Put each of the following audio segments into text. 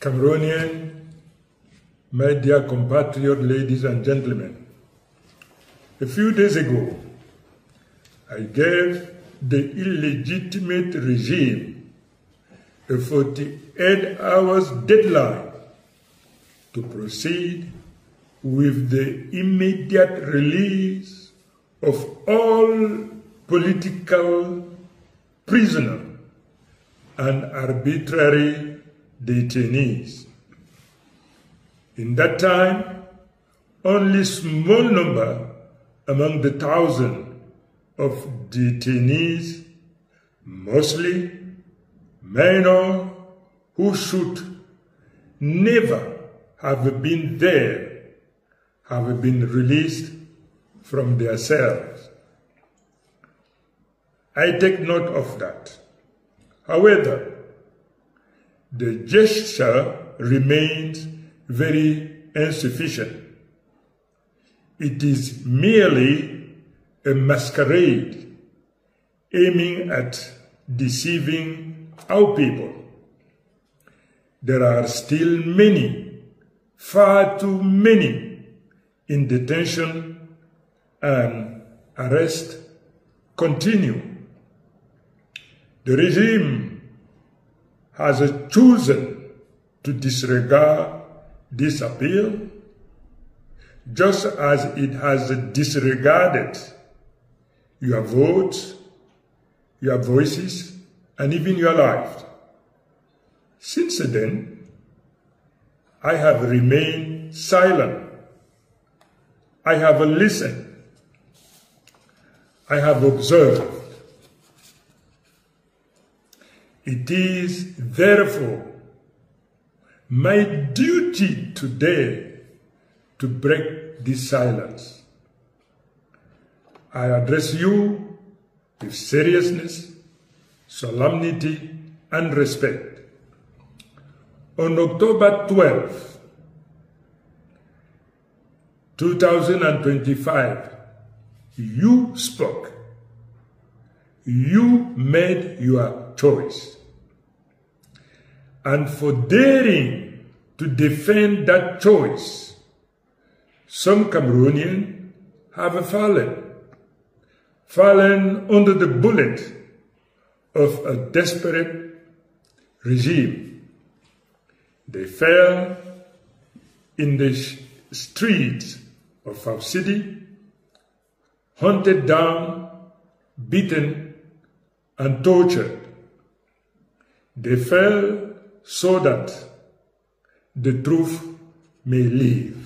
Cameroonian, my dear compatriot ladies and gentlemen, a few days ago, I gave the illegitimate regime a 48 hours deadline to proceed with the immediate release of all political prisoners and arbitrary detainees. In that time, only a small number among the thousands of detainees, mostly minors who should never have been there, have been released from their cells. I take note of that. However, the gesture remains very insufficient. It is merely a masquerade aiming at deceiving our people. There are still many, far too many, in detention, and arrest continue. The regime has chosen to disregard this appeal, just as it has disregarded your votes, your voices, and even your life. Since then, I have remained silent. I have listened. I have observed. It is therefore my duty today to break this silence. I address you with seriousness, solemnity, and respect. On October 12, 2025, you spoke. You made your choice. And for daring to defend that choice, some Cameroonians have fallen under the bullet of a desperate regime. They fell in the streets of our city, hunted down, beaten, and tortured. They fell so that the truth may live.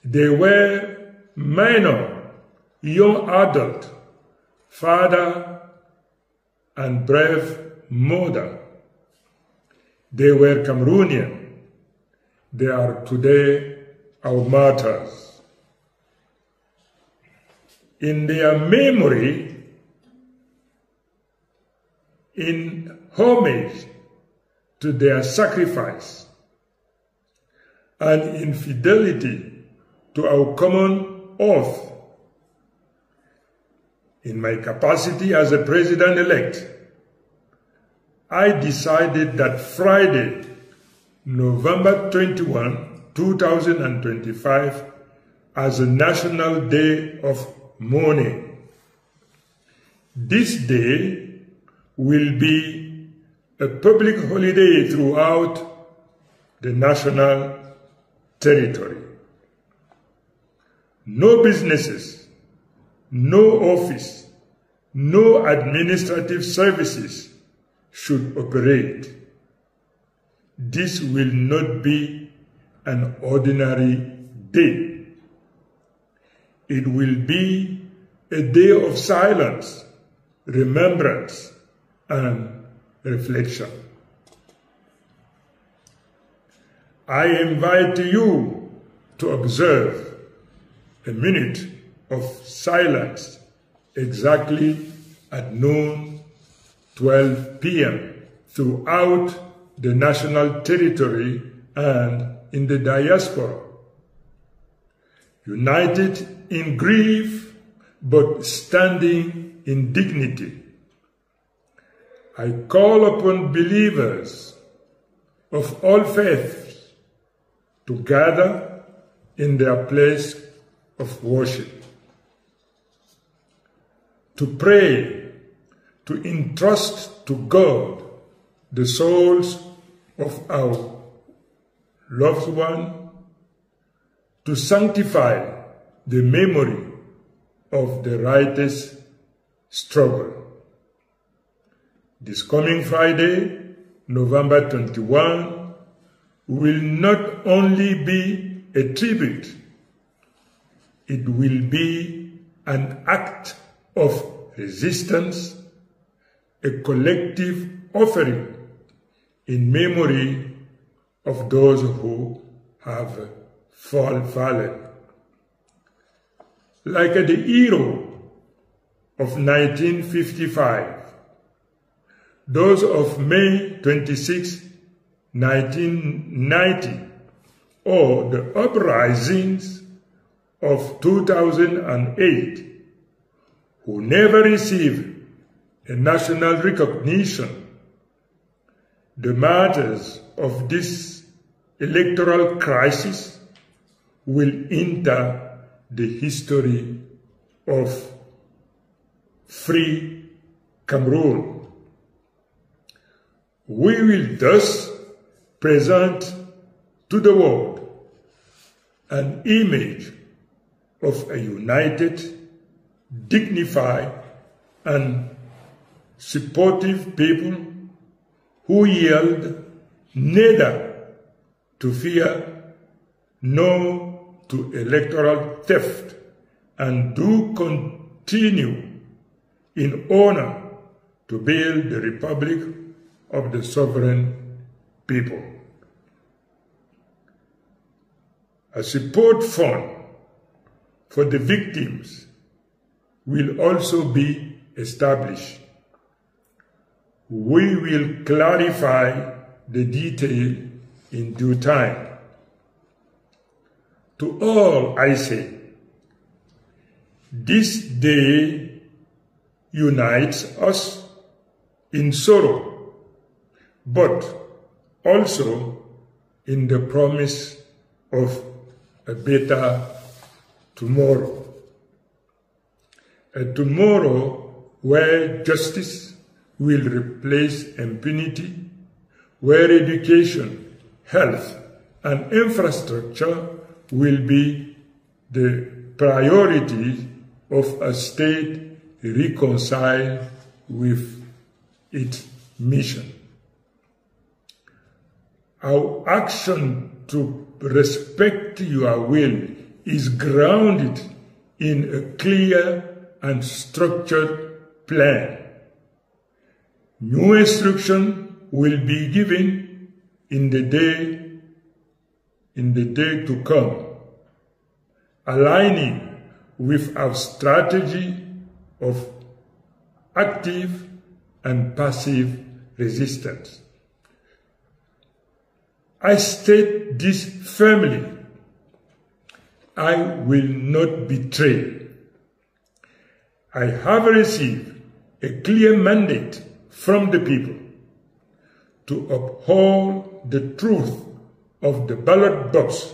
They were minor, young adult, father, and brave mother. They were Cameroonian. They are today our martyrs. In their memory, in homage to their sacrifice, and in fidelity to our common oath, in my capacity as a president-elect, I decided that Friday, November 21, 2025, as a National Day of Mourning. This day will be a public holiday throughout the national territory. No businesses, no office, no administrative services should operate. This will not be an ordinary day. It will be a day of silence, remembrance, and reflection. I invite you to observe a minute of silence exactly at noon, 12 p.m. throughout the national territory and in the diaspora. United in grief, but standing in dignity. I call upon believers of all faiths to gather in their place of worship, to pray, to entrust to God the souls of our loved one, to sanctify the memory of the righteous struggle. This coming Friday, November 21, will not only be a tribute, it will be an act of resistance, a collective offering in memory of those who have fallen. Like the hero of 1955, those of May 26, 1990, or the uprisings of 2008, who never received a national recognition, the martyrs of this electoral crisis will enter the history of free Cameroon. We will thus present to the world an image of a united, dignified, and supportive people who yield neither to fear nor to electoral theft, and do continue in honor to build the Republic of the sovereign people. A support fund for the victims will also be established. We will clarify the detail in due time. To all I say, this day unites us in sorrow, but also in the promise of a better tomorrow. A tomorrow where justice will replace impunity, where education, health, and infrastructure will be the priority of a state reconciled with its mission. Our action to respect your will is grounded in a clear and structured plan. New instruction will be given in the day to come, aligning with our strategy of active and passive resistance. I state this firmly: I will not betray. I have received a clear mandate from the people to uphold the truth of the ballot box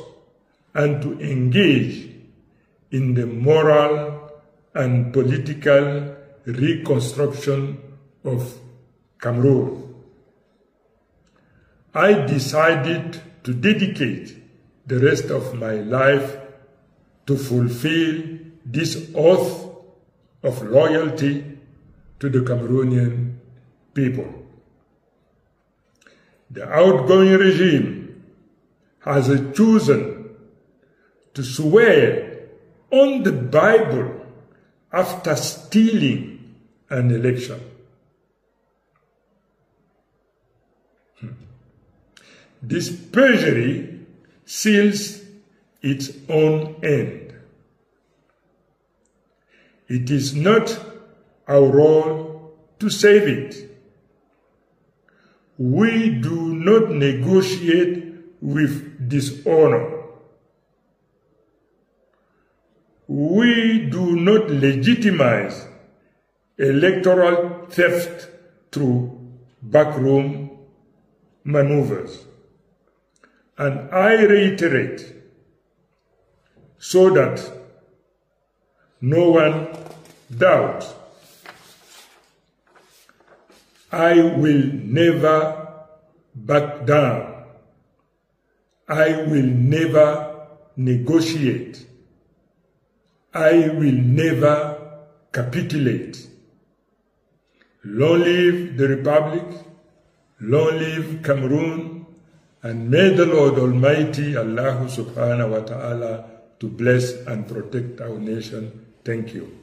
and to engage in the moral and political reconstruction of Cameroon. I decided to dedicate the rest of my life to fulfill this oath of loyalty to the Cameroonian people. The outgoing regime has chosen to swear on the Bible after stealing an election. This perjury seals its own end. It is not our role to save it. We do not negotiate with dishonor. We do not legitimize electoral theft through backroom maneuvers. And I reiterate, so that no one doubts, I will never back down. I will never negotiate. I will never capitulate. Long live the Republic, long live Cameroon, and may the Lord Almighty, Allah subhanahu wa ta'ala, to bless and protect our nation. Thank you.